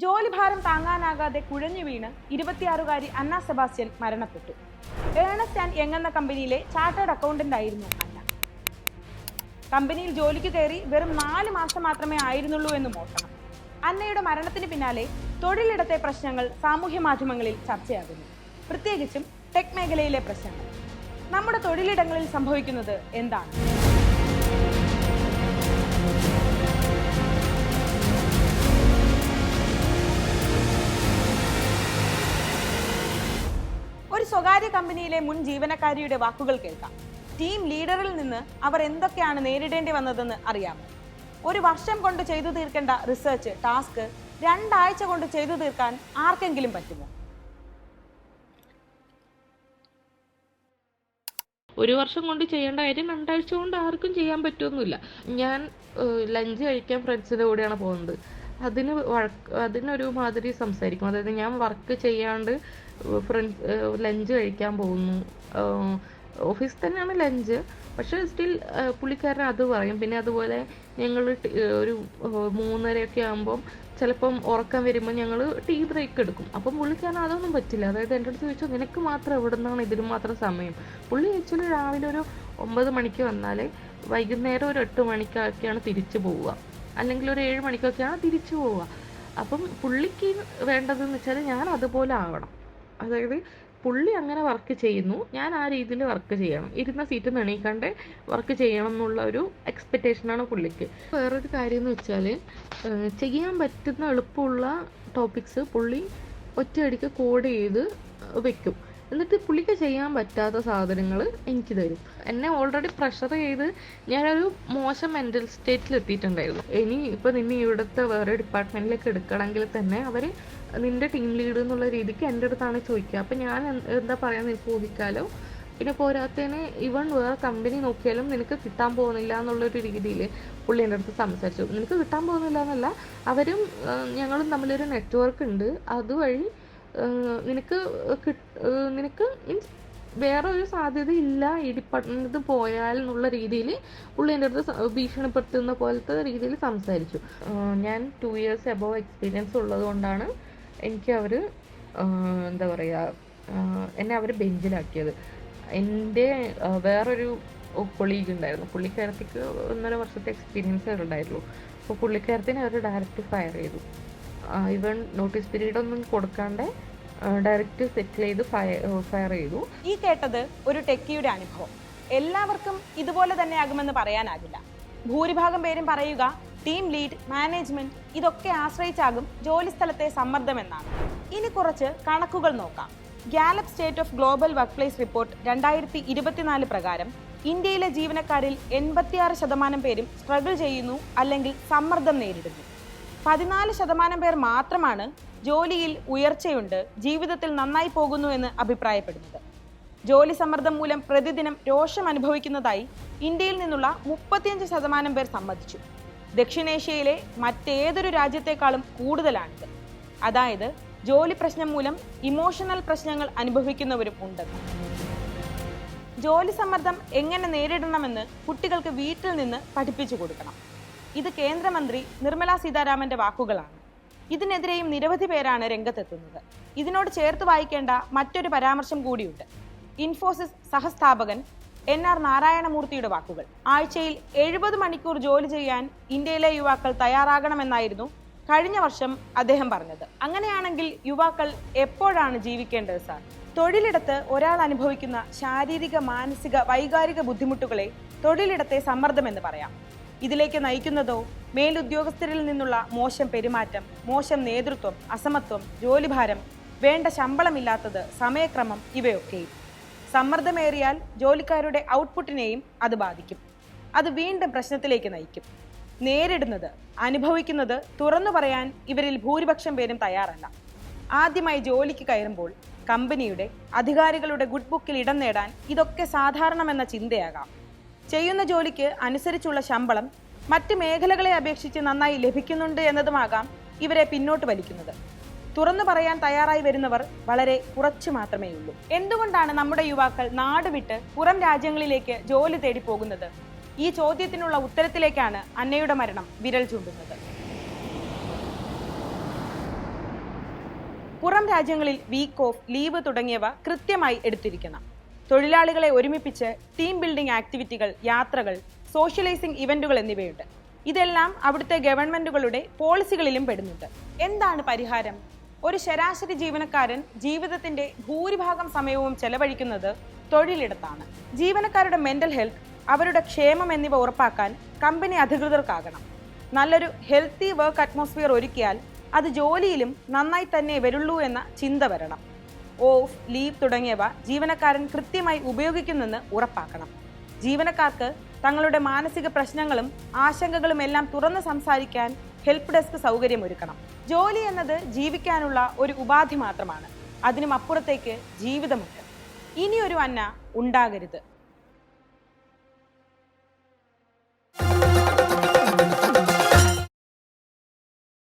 ജോലിഭാരം താങ്ങാനാകാതെ കുഴഞ്ഞു വീണ് 26-കാരി അന്ന സെബാസ്റ്റ്യൻ മരണപ്പെട്ടു. ഏണസ്റ്റ് ആൻഡ് യങ് എന്ന കമ്പനിയിലെ ചാർട്ടേഡ് അക്കൗണ്ടന്റ് ആയിരുന്നു അന്ന. കമ്പനിയിൽ ജോലിക്ക് കയറി വെറും 4 മാസം മാത്രമേ ആയിരുന്നുള്ളൂ എന്ന് മോഷണം. അന്നയുടെ മരണത്തിന് പിന്നാലെ തൊഴിലിടത്തെ പ്രശ്നങ്ങൾ സാമൂഹ്യ മാധ്യമങ്ങളിൽ ചർച്ചയാകുന്നു, പ്രത്യേകിച്ചും ടെക് മേഖലയിലെ പ്രശ്നങ്ങൾ. നമ്മുടെ തൊഴിലിടങ്ങളിൽ സംഭവിക്കുന്നത് എന്താണ്? ഒരു സ്വകാര്യ കമ്പനിയിലെ മുൻ ജീവനക്കാരിയുടെ വാക്കുകൾ കേൾക്കാം. ടീം ലീഡറിൽ നിന്ന് അവർ എന്തൊക്കെയാണ് നേരിടേണ്ടി വന്നതെന്ന് അറിയാമോ? 1 വർഷം കൊണ്ട് ചെയ്തു തീർക്കേണ്ട റിസർച്ച് ടാസ്ക് 2 ആഴ്ച കൊണ്ട് ചെയ്തു തീർക്കാൻ ആർക്കെങ്കിലും പറ്റുമോ? 1 വർഷം കൊണ്ട് ചെയ്യേണ്ട കാര്യം 2 ആഴ്ച കൊണ്ട് ആർക്കും ചെയ്യാൻ പറ്റുമൊന്നുമില്ല. ഞാൻ ലഞ്ച് കഴിക്കാൻ ഫ്രണ്ട്സിൻ്റെ കൂടെയാണ് പോകുന്നത്. അതിനൊരു മാതിരി സംസാരിക്കും. അതായത് ഞാൻ വർക്ക് ചെയ്യാണ്ട് ലഞ്ച് കഴിക്കാൻ പോകുന്നു. ഓഫീസിൽ തന്നെയാണ് ലഞ്ച്, പക്ഷേ സ്റ്റിൽ പുള്ളിക്കാരൻ അത് പറയും. പിന്നെ അതുപോലെ ഞങ്ങൾ ഒരു 3:30 ആകുമ്പം ചിലപ്പം ഉറക്കം വരുമ്പോൾ ഞങ്ങൾ ടീ ബ്രേക്ക് എടുക്കും. അപ്പം പുള്ളിക്കാരൻ അതൊന്നും പറ്റില്ല. അതായത് എൻ്റെ അടുത്ത് ചോദിച്ചു, നിനക്ക് മാത്രം എവിടെ നിന്നാണ് ഇതിന് മാത്രം സമയം? പുള്ളി ആക്ച്വലി രാവിലെ ഒരു 9 മണിക്ക് വന്നാൽ വൈകുന്നേരം ഒരു 8 മണിക്കൊക്കെയാണ് തിരിച്ചു പോവുക, അല്ലെങ്കിൽ ഒരു 7 മണിക്കൊക്കെയാണ് തിരിച്ചു പോവുക. അപ്പം പുള്ളിക്ക് വേണ്ടതെന്ന് വെച്ചാൽ ഞാൻ അതുപോലെ ആവണം. അതായത് പുള്ളി അങ്ങനെ വർക്ക് ചെയ്യുന്നു, ഞാൻ ആ രീതിയിൽ വർക്ക് ചെയ്യണം, ഇരുന്ന സീറ്റ് എണീക്കാണ്ട് വർക്ക് ചെയ്യണം എന്നുള്ള ഒരു എക്സ്പെക്റ്റേഷനാണ് പുള്ളിക്ക്. വേറൊരു കാര്യം എന്ന് വെച്ചാൽ, ചെയ്യാൻ പറ്റുന്ന എളുപ്പമുള്ള ടോപ്പിക്സ് പുള്ളി ഒറ്റയടിക്ക് കോഡ് ചെയ്ത് വെക്കും. എന്നിട്ട് പുള്ളിക്ക് ചെയ്യാൻ പറ്റാത്ത സാധനങ്ങൾ എനിക്ക് തരും. എന്നെ ഓൾറെഡി പ്രഷർ ചെയ്ത് ഞാനൊരു മോശം മെൻ്റൽ സ്റ്റേറ്റിൽ എത്തിയിട്ടുണ്ടായിരുന്നു. ഇപ്പം നിന്നെ ഇവിടുത്തെ വേറെ ഡിപ്പാർട്ട്മെൻറ്റിലേക്ക് എടുക്കണമെങ്കിൽ തന്നെ അവർ നിൻ്റെ ടീം ലീഡ് എന്നുള്ള രീതിക്ക് എൻ്റെ അടുത്താണ് ചോദിക്കുക. അപ്പം ഞാൻ എന്താ പറയാൻ നിനക്ക് ഊഹിക്കാലോ. പിന്നെ പോരാത്തതിന് ഇവൺ വേറെ കമ്പനി നോക്കിയാലും നിനക്ക് കിട്ടാൻ പോകുന്നില്ല എന്നുള്ളൊരു രീതിയിൽ പുള്ളി എൻ്റെ അടുത്ത് സംസാരിച്ചു. നിനക്ക് കിട്ടാൻ പോകുന്നില്ല എന്നല്ല, അവരും ഞങ്ങളും തമ്മിലൊരു നെറ്റ്വർക്ക് ഉണ്ട്, അതുവഴി നിനക്ക് മീൻസ് വേറെ ഒരു സാധ്യത ഇല്ല ഈ ഡിപ്പാർട്ട്മെൻറ്റ് പോയാൽ എന്നുള്ള രീതിയിൽ പുള്ളി എൻ്റെ അടുത്ത് ഭീഷണിപ്പെടുത്തുന്ന പോലത്തെ രീതിയിൽ സംസാരിച്ചു. ഞാൻ 2 years എബോവ് എക്സ്പീരിയൻസ് ഉള്ളത് കൊണ്ടാണ് എനിക്ക് അവർ എന്താ പറയുക, എന്നെ അവർ ബെഞ്ചിലാക്കിയത്. എൻ്റെ വേറൊരു കൊളീഗ് ഉണ്ടായിരുന്നു, പുള്ളിക്കാരത്തിക്ക് 1.5 വർഷത്തെ എക്സ്പീരിയൻസേ ഉണ്ടായിട്ടുള്ളൂ. അപ്പോൾ പുള്ളിക്കാരത്തിനെ അവർ ഡയറക്റ്റ് ഫയർ ചെയ്തു. ഇവൻ നോട്ടീസ് പീരീഡ് ഒന്നും കൊടുക്കാണ്ട് ഡയറക്റ്റ് സെറ്റിൽ ചെയ്ത് ഫയർ ചെയ്തു. ഈ കേട്ടത് ഒരു ടെക്കിയുടെ അനുഭവം. എല്ലാവർക്കും ഇതുപോലെ തന്നെ ആകുമെന്ന് പറയാനാകില്ല. ഭൂരിഭാഗം പേരും പറയുക ടീം ലീഡ്, മാനേജ്മെന്റ് ഇതൊക്കെ ആശ്രയിച്ചാകും ജോലിസ്ഥലത്തെ സമ്മർദ്ദം എന്നാണ്. ഇനി കുറച്ച് കണക്കുകൾ നോക്കാം. Gallup state of global work place report 2024 പ്രകാരം ഇന്ത്യയിലെ ജീവനക്കാരിൽ 86% പേരും സ്ട്രഗിൾ ചെയ്യുന്നു അല്ലെങ്കിൽ സമ്മർദ്ദം നേരിടുന്നു. 14% പേർ മാത്രമാണ് ജോലിയിൽ ഉയർച്ചയുണ്ട്, ജീവിതത്തിൽ നന്നായി പോകുന്നു എന്ന് അഭിപ്രായപ്പെടുന്നത്. ജോലി സമ്മർദ്ദം മൂലം പ്രതിദിനം രോഷം അനുഭവിക്കുന്നതായി ഇന്ത്യയിൽ നിന്നുള്ള 35% പേർ സമ്മതിച്ചു. ദക്ഷിണേഷ്യയിലെ മറ്റേതൊരു രാജ്യത്തെക്കാളും കൂടുതലാണിത്. അതായത് ജോലി പ്രശ്നം മൂലം ഇമോഷണൽ പ്രശ്നങ്ങൾ അനുഭവിക്കുന്നവരും ഉണ്ടെന്ന്. ജോലി സമ്മർദ്ദം എങ്ങനെ നേരിടണമെന്ന് കുട്ടികൾക്ക് വീട്ടിൽ നിന്ന് പഠിപ്പിച്ചു കൊടുക്കണം. ഇത് കേന്ദ്രമന്ത്രി നിർമ്മല സീതാരാമന്റെ വാക്കുകളാണ്. ഇതിനെതിരെയും നിരവധി പേരാണ് രംഗത്തെത്തുന്നത്. ഇതിനോട് ചേർത്ത് വായിക്കേണ്ട മറ്റൊരു പരാമർശം കൂടിയുണ്ട്. ഇൻഫോസിസ് സഹസ്ഥാപകൻ NR നാരായണമൂർത്തിയുടെ വാക്കുകൾ. ആഴ്ചയിൽ 70 മണിക്കൂർ ജോലി ചെയ്യാൻ ഇന്ത്യയിലെ യുവാക്കൾ തയ്യാറാകണമെന്നായിരുന്നു കഴിഞ്ഞ വർഷം അദ്ദേഹം പറഞ്ഞത്. അങ്ങനെയാണെങ്കിൽ യുവാക്കൾ എപ്പോഴാണ് ജീവിക്കേണ്ടത് സാർ? തൊഴിലിടത്ത് ഒരാൾ അനുഭവിക്കുന്ന ശാരീരിക, മാനസിക, വൈകാരിക ബുദ്ധിമുട്ടുകളെ തൊഴിലിടത്തെ സമ്മർദ്ദം എന്ന് പറയാം. ഇതിലേക്ക് നയിക്കുന്നതോ മേലുദ്യോഗസ്ഥരിൽ നിന്നുള്ള മോശം പെരുമാറ്റം, മോശം നേതൃത്വം, അസമത്വം, ജോലിഭാരം, വേണ്ട ശമ്പളമില്ലാത്തത്, സമയക്രമം ഇവയൊക്കെയും. സമ്മർദ്ദമേറിയാൽ ജോലിക്കാരുടെ ഔട്ട്പുട്ടിനെയും അത് ബാധിക്കും. അത് വീണ്ടും പ്രശ്നത്തിലേക്ക് നയിക്കും. നേരിടുന്നത്, അനുഭവിക്കുന്നത് തുറന്നു പറയാൻ ഇവരിൽ ഭൂരിപക്ഷം പേരും തയ്യാറല്ല. ആദ്യമായി ജോലിക്ക് കയറുമ്പോൾ കമ്പനിയുടെ അധികാരികളുടെ ഗുഡ് ബുക്കിൽ ഇടം നേടാൻ ഇതൊക്കെ സാധാരണമെന്ന ചിന്തയാകാം. ചെയ്യുന്ന ജോലിക്ക് അനുസരിച്ചുള്ള ശമ്പളം മറ്റ് മേഖലകളെ അപേക്ഷിച്ച് നന്നായി ലഭിക്കുന്നുണ്ട് എന്നതുമാകാം ഇവരെ പിന്നോട്ട് വലിക്കുന്നത്. തുറന്നു പറയാൻ തയ്യാറായി വരുന്നവർ വളരെ കുറച്ചു മാത്രമേ ഉള്ളൂ. എന്തുകൊണ്ടാണ് നമ്മുടെ യുവാക്കൾ നാട് വിട്ട് പുറം രാജ്യങ്ങളിലേക്ക് ജോലി തേടി പോകുന്നത്? ഈ ചോദ്യത്തിനുള്ള ഉത്തരത്തിലേക്കാണ് അന്നയുടെ മരണം വിരൽ ചൂണ്ടുന്നത്. പുറം രാജ്യങ്ങളിൽ വീക്ക് ഓഫ്, ലീവ് തുടങ്ങിയവ കൃത്യമായി എടുത്തിരിക്കണം. തൊഴിലാളികളെ ഒരുമിപ്പിച്ച് ടീം ബിൽഡിംഗ് ആക്ടിവിറ്റികൾ, യാത്രകൾ, സോഷ്യലൈസിംഗ് ഇവന്റുകൾ എന്നിവയുണ്ട്. ഇതെല്ലാം അവിടുത്തെ ഗവൺമെന്റുകളുടെ പോളിസികളിലും പെടുന്നുണ്ട്. എന്താണ് പരിഹാരം? ഒരു ശരാശരി ജീവനക്കാരൻ ജീവിതത്തിന്റെ ഭൂരിഭാഗം സമയവും ചെലവഴിക്കുന്നത് തൊഴിലിടത്താണ്. ജീവനക്കാരുടെ മെന്റൽ ഹെൽത്ത്, അവരുടെ ക്ഷേമം എന്നിവ ഉറപ്പാക്കാൻ കമ്പനി അധികൃതർക്കാകണം. നല്ലൊരു ഹെൽത്തി വർക്ക് അറ്റ്മോസ്ഫിയർ ഒരുക്കിയാൽ അത് ജോലിയിലും നന്നായി തന്നെ വരുള്ളൂ എന്ന ചിന്ത വരണം. ഓഫ്, ലീവ് തുടങ്ങിയവ ജീവനക്കാരൻ കൃത്യമായി ഉപയോഗിക്കുന്നെന്ന് ഉറപ്പാക്കണം. ജീവനക്കാർക്ക് തങ്ങളുടെ മാനസിക പ്രശ്നങ്ങളും ആശങ്കകളും എല്ലാം തുറന്ന് സംസാരിക്കാൻ ഹെൽപ്പ് ഡെസ്ക് സൗകര്യമൊരുക്കണം. ജോലി എന്നത് ജീവിക്കാനുള്ള ഒരു ഉപാധി മാത്രമാണ്. അതിനും അപ്പുറത്തേക്ക് ജീവിതമുണ്ട്. ഇനിയൊരു അന്ന ഉണ്ടാകരുത്.